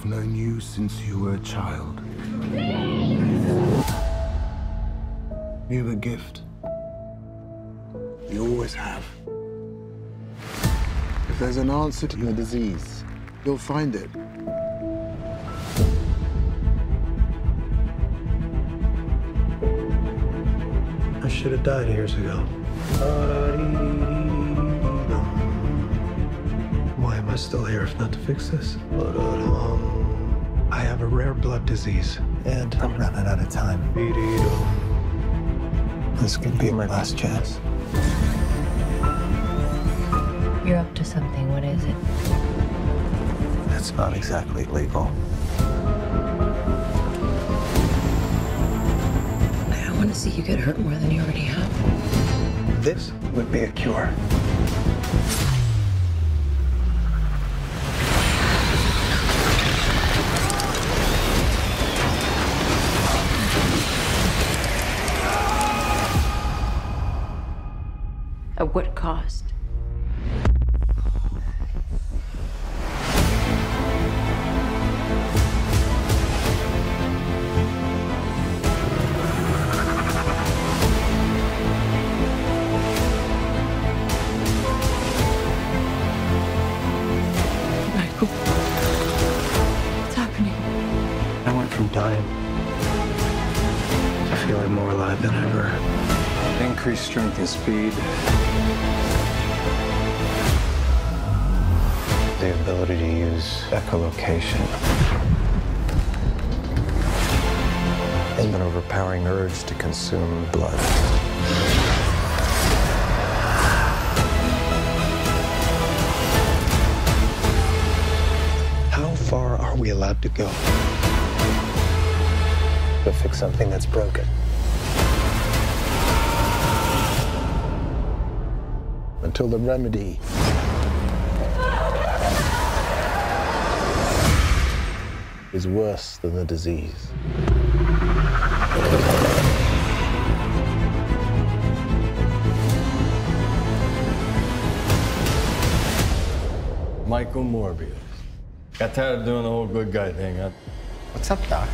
I've known you since you were a child. You're a gift. You always have. If there's an answer to your disease, you'll find it. I should have died years ago. Why am I still here if not to fix this? I have a rare blood disease, and I'm running out of time. This could be my last chance. You're up to something. What is it? It's not exactly legal. I want to see you get hurt more than you already have. This would be a cure. At what cost? Michael, what's happening? I went from dying to feeling more alive than ever. Increased strength and speed. The ability to use echolocation. And an overpowering urge to consume blood. How far are we allowed to go to fix something that's broken? Until the remedy is worse than the disease. Michael Morbius. Got tired of doing the whole good guy thing, huh? What's up, Doc?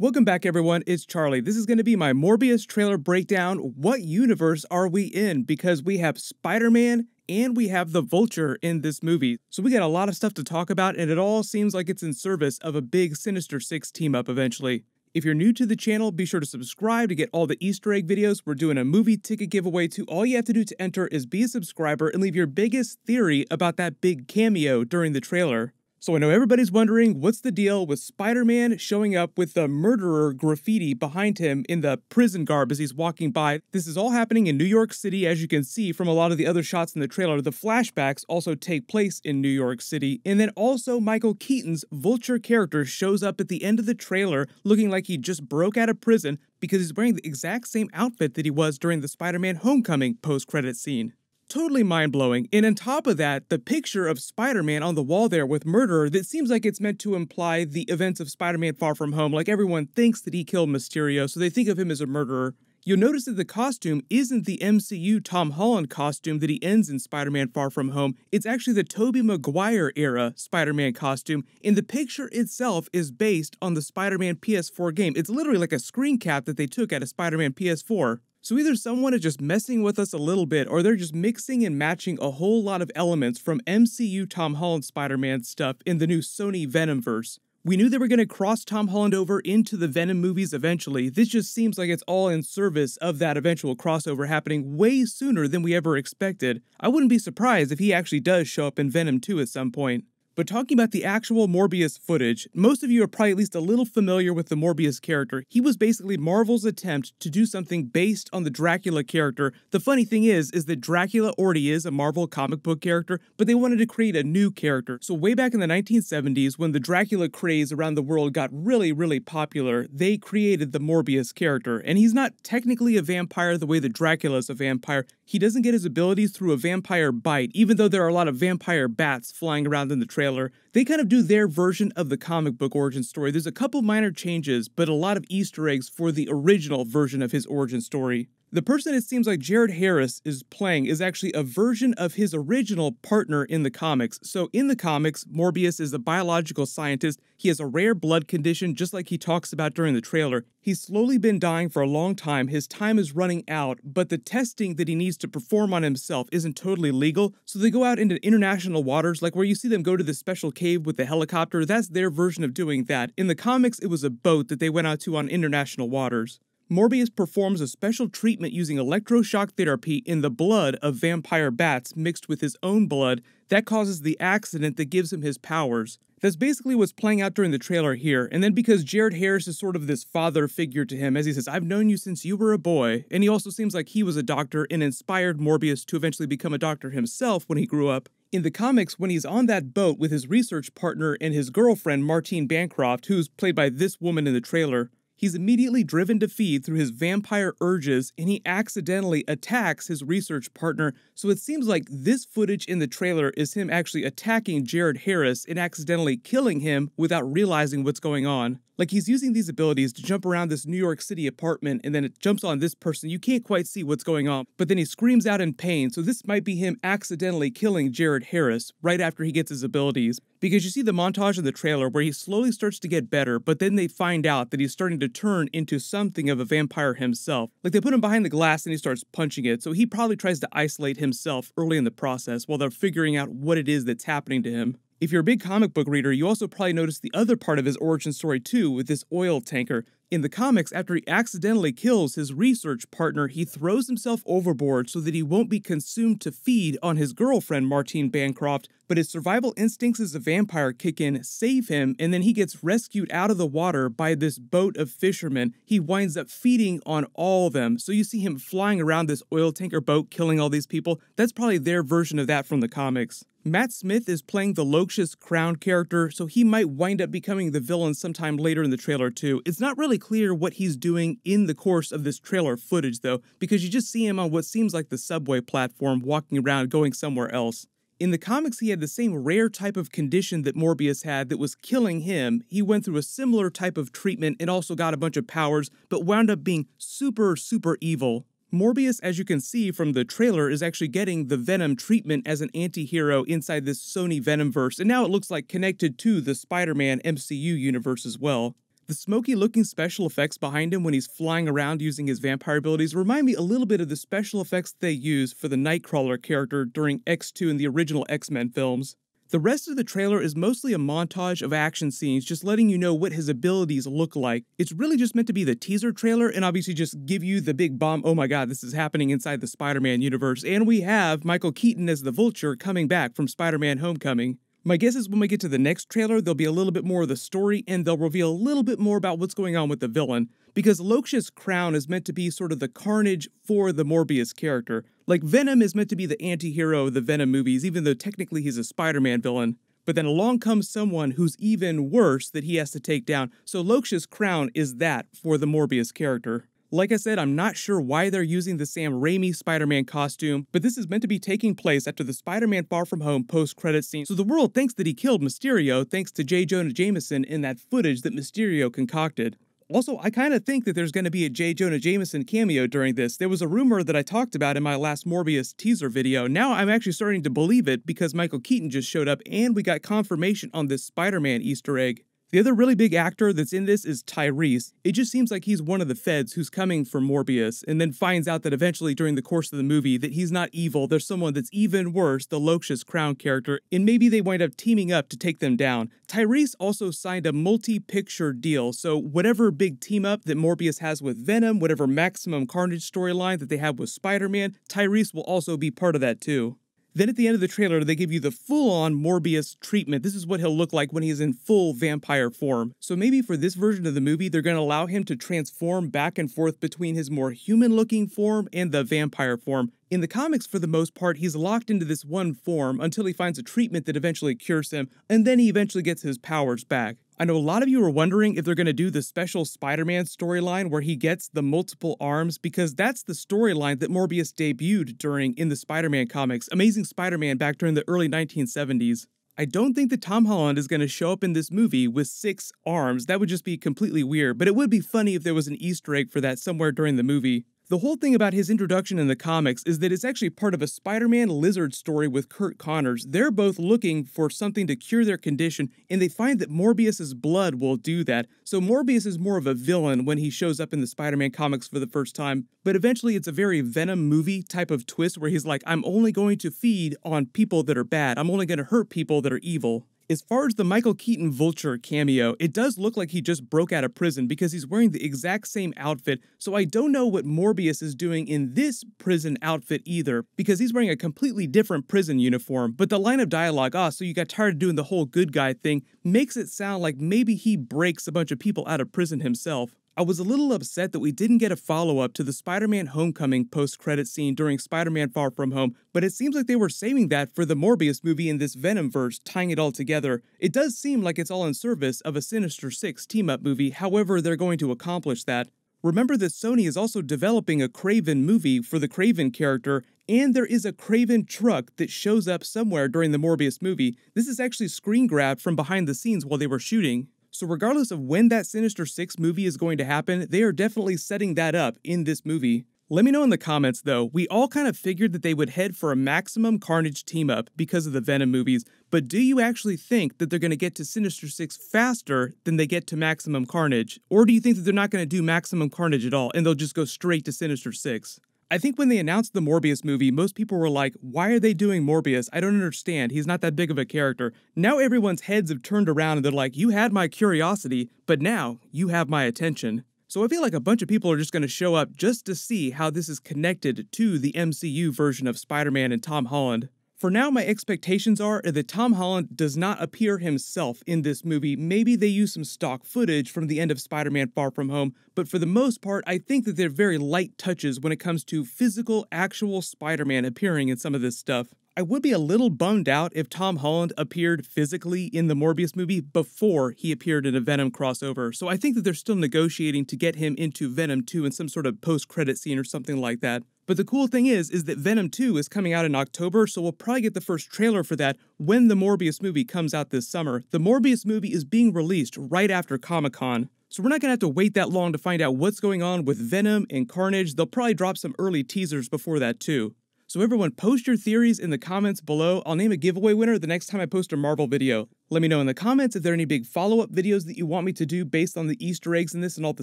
Welcome back, everyone. It's Charlie. This is going to be my Morbius trailer breakdown. What universe are we in? Because we have Spider-Man and we have the Vulture in this movie. So we got a lot of stuff to talk about, and it all seems like it's in service of a big Sinister Six team-up eventually. If you're new to the channel, be sure to subscribe to get all the Easter egg videos. We're doing a movie ticket giveaway too. All you have to do to enter is be a subscriber and leave your biggest theory about that big cameo during the trailer. So I know everybody's wondering, what's the deal with Spider-Man showing up with the murderer graffiti behind him in the prison garb as he's walking by? This is all happening in New York City, as you can see from a lot of the other shots in the trailer. The flashbacks also take place in New York City. And then also Michael Keaton's Vulture character shows up at the end of the trailer looking like he just broke out of prison because he's wearing the exact same outfit that he was during the Spider-Man Homecoming post-credit scene. Totally mind-blowing. And on top of that, the picture of Spider-Man on the wall there with murderer, that seems like it's meant to imply the events of Spider-Man Far From Home. Like everyone thinks that he killed Mysterio, so they think of him as a murderer. You'll notice that the costume isn't the MCU Tom Holland costume that he ends in Spider-Man Far From Home. It's actually the Tobey Maguire era Spider-Man costume, and the picture itself is based on the Spider-Man PS4 game. It's literally like a screen cap that they took out of Spider-Man PS4. So either someone is just messing with us a little bit, or they're just mixing and matching a whole lot of elements from MCU Tom Holland Spider-Man stuff in the new Sony Venomverse. We knew they were going to cross Tom Holland over into the Venom movies eventually. This just seems like it's all in service of that eventual crossover happening way sooner than we ever expected. I wouldn't be surprised if he actually does show up in Venom 2 at some point. But talking about the actual Morbius footage, most of you are probably at least a little familiar with the Morbius character. He was basically Marvel's attempt to do something based on the Dracula character. The funny thing is that Dracula already is a Marvel comic book character, but they wanted to create a new character. So way back in the 1970s, when the Dracula craze around the world got really popular, they created the Morbius character. And he's not technically a vampire the way that Dracula's a vampire. He doesn't get his abilities through a vampire bite, even though there are a lot of vampire bats flying around in the trailer. They kind of do their version of the comic book origin story. There's a couple minor changes, but a lot of Easter eggs for the original version of his origin story. The person it seems like Jared Harris is playing is actually a version of his original partner in the comics. So in the comics, Morbius is a biological scientist. He has a rare blood condition, just like he talks about during the trailer. He's slowly been dying for a long time. His time is running out, but the testing that he needs to perform on himself isn't totally legal. So they go out into international waters, like where you see them go to this special cave with the helicopter. That's their version of doing that. In the comics, it was a boat that they went out to on international waters. Morbius performs a special treatment using electroshock therapy in the blood of vampire bats mixed with his own blood. That causes the accident that gives him his powers. That's basically what's playing out during the trailer here, and then because Jared Harris is sort of this father figure to him, as he says, "I've known you since you were a boy," and he also seems like he was a doctor and inspired Morbius to eventually become a doctor himself when he grew up. In the comics, when he's on that boat with his research partner and his girlfriend, Martine Bancroft, who's played by this woman in the trailer, he's immediately driven to feed through his vampire urges, and he accidentally attacks his research partner. So it seems like this footage in the trailer is him actually attacking Jared Harris and accidentally killing him without realizing what's going on. Like, he's using these abilities to jump around this New York City apartment, and then it jumps on this person. You can't quite see what's going on, but then he screams out in pain. So this might be him accidentally killing Jared Harris right after he gets his abilities. Because you see the montage in the trailer where he slowly starts to get better, but then they find out that he's starting to turn into something of a vampire himself. Like, they put him behind the glass and he starts punching it, so he probably tries to isolate himself early in the process while they're figuring out what it is that's happening to him. If you're a big comic book reader, you also probably noticed the other part of his origin story too, with this oil tanker. In the comics, after he accidentally kills his research partner, he throws himself overboard so that he won't be consumed to feed on his girlfriend, Martine Bancroft, but his survival instincts as a vampire kick in, save him, and then he gets rescued out of the water by this boat of fishermen. He winds up feeding on all of them, so you see him flying around this oil tanker boat, killing all these people. That's probably their version of that from the comics. Matt Smith is playing the Loxias Crown character, so he might wind up becoming the villain sometime later in the trailer too. It's not really clear what he's doing in the course of this trailer footage though, because you just see him on what seems like the subway platform walking around going somewhere else. In the comics, he had the same rare type of condition that Morbius had that was killing him. He went through a similar type of treatment and also got a bunch of powers, but wound up being super evil. Morbius, as you can see from the trailer, is actually getting the Venom treatment as an anti-hero inside this Sony Venomverse, and now it looks like connected to the Spider-Man MCU universe as well. The smoky-looking special effects behind him when he's flying around using his vampire abilities remind me a little bit of the special effects they used for the Nightcrawler character during X2 in the original X-Men films. The rest of the trailer is mostly a montage of action scenes, just letting you know what his abilities look like. It's really just meant to be the teaser trailer and obviously just give you the big bomb, oh my god, this is happening inside the Spider-Man universe, and we have Michael Keaton as the Vulture coming back from Spider-Man Homecoming. My guess is when we get to the next trailer, there'll be a little bit more of the story, and they'll reveal a little bit more about what's going on with the villain, because Loxias Crown is meant to be sort of the carnage for the Morbius character. Like, Venom is meant to be the anti-hero of the Venom movies, even though technically he's a Spider-Man villain. But then along comes someone who's even worse that he has to take down, so Loxias Crown is that for the Morbius character. Like I said, I'm not sure why they're using the Sam Raimi Spider-Man costume, but this is meant to be taking place after the Spider-Man Far From Home post-credit scene, so the world thinks that he killed Mysterio thanks to J. Jonah Jameson in that footage that Mysterio concocted. Also, I kind of think that there's going to be a J. Jonah Jameson cameo during this. There was a rumor that I talked about in my last Morbius teaser video. Now I'm actually starting to believe it because Michael Keaton just showed up and we got confirmation on this Spider-Man Easter egg. The other really big actor that's in this is Tyrese. It just seems like he's one of the feds who's coming for Morbius, and then finds out that eventually during the course of the movie that he's not evil, there's someone that's even worse, the Loxias Crown character, and maybe they wind up teaming up to take them down. Tyrese also signed a multi-picture deal, so whatever big team-up that Morbius has with Venom, whatever Maximum Carnage storyline that they have with Spider-Man, Tyrese will also be part of that too. Then at the end of the trailer, they give you the full-on Morbius treatment. This is what he'll look like when he's in full vampire form. So maybe for this version of the movie, they're going to allow him to transform back and forth between his more human-looking form and the vampire form. In the comics, for the most part, he's locked into this one form until he finds a treatment that eventually cures him, and then he eventually gets his powers back. I know a lot of you are wondering if they're going to do the special Spider-Man storyline where he gets the multiple arms, because that's the storyline that Morbius debuted during in the Spider-Man comics, Amazing Spider-Man back during the early 1970s. I don't think that Tom Holland is going to show up in this movie with 6 arms. That would just be completely weird, but it would be funny if there was an Easter egg for that somewhere during the movie. The whole thing about his introduction in the comics is that it's actually part of a Spider-Man Lizard story with Curt Connors. They're both looking for something to cure their condition, and they find that Morbius's blood will do that. So Morbius is more of a villain when he shows up in the Spider-Man comics for the first time, but eventually it's a very Venom movie type of twist where he's like, I'm only going to feed on people that are bad. I'm only going to hurt people that are evil. As far as the Michael Keaton Vulture cameo, it does look like he just broke out of prison because he's wearing the exact same outfit, so I don't know what Morbius is doing in this prison outfit either, because he's wearing a completely different prison uniform, but the line of dialogue, so you got tired of doing the whole good guy thing, makes it sound like maybe he breaks a bunch of people out of prison himself. I was a little upset that we didn't get a follow-up to the Spider-Man Homecoming post-credit scene during Spider-Man Far From Home, but it seems like they were saving that for the Morbius movie in this Venomverse, tying it all together. It does seem like it's all in service of a Sinister Six team-up movie, however they're going to accomplish that. Remember that Sony is also developing a Kraven movie for the Kraven character, and there is a Kraven truck that shows up somewhere during the Morbius movie. This is actually screen grabbed from behind the scenes while they were shooting. So regardless of when that Sinister Six movie is going to happen, they are definitely setting that up in this movie. Let me know in the comments though, we all kind of figured that they would head for a Maximum Carnage team-up because of the Venom movies, but do you actually think that they're going to get to Sinister Six faster than they get to Maximum Carnage? Or do you think that they're not going to do Maximum Carnage at all and they'll just go straight to Sinister Six? I think when they announced the Morbius movie, most people were like, why are they doing Morbius? I don't understand. He's not that big of a character. Now everyone's heads have turned around and they're like, you had my curiosity, but now you have my attention. So I feel like a bunch of people are just going to show up just to see how this is connected to the MCU version of Spider-Man and Tom Holland. For now, my expectations are that Tom Holland does not appear himself in this movie. Maybe they use some stock footage from the end of Spider-Man Far From Home, but for the most part, I think that they're very light touches when it comes to physical, actual Spider-Man appearing in some of this stuff. I would be a little bummed out if Tom Holland appeared physically in the Morbius movie before he appeared in a Venom crossover, so I think that they're still negotiating to get him into Venom 2 in some sort of post-credit scene or something like that. But the cool thing is that Venom 2 is coming out in October, so we'll probably get the first trailer for that when the Morbius movie comes out this summer. The Morbius movie is being released right after Comic-Con, so we're not going to have to wait that long to find out what's going on with Venom and Carnage. They'll probably drop some early teasers before that too. So everyone, post your theories in the comments below. I'll name a giveaway winner the next time I post a Marvel video. Let me know in the comments if there are any big follow-up videos that you want me to do based on the Easter eggs in this and all the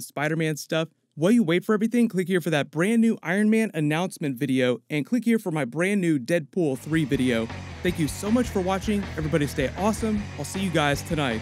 Spider-Man stuff. While you wait for everything, click here for that brand new Iron Man announcement video, and click here for my brand new Deadpool 3 video. Thank you so much for watching. Everybody stay awesome. I'll see you guys tonight.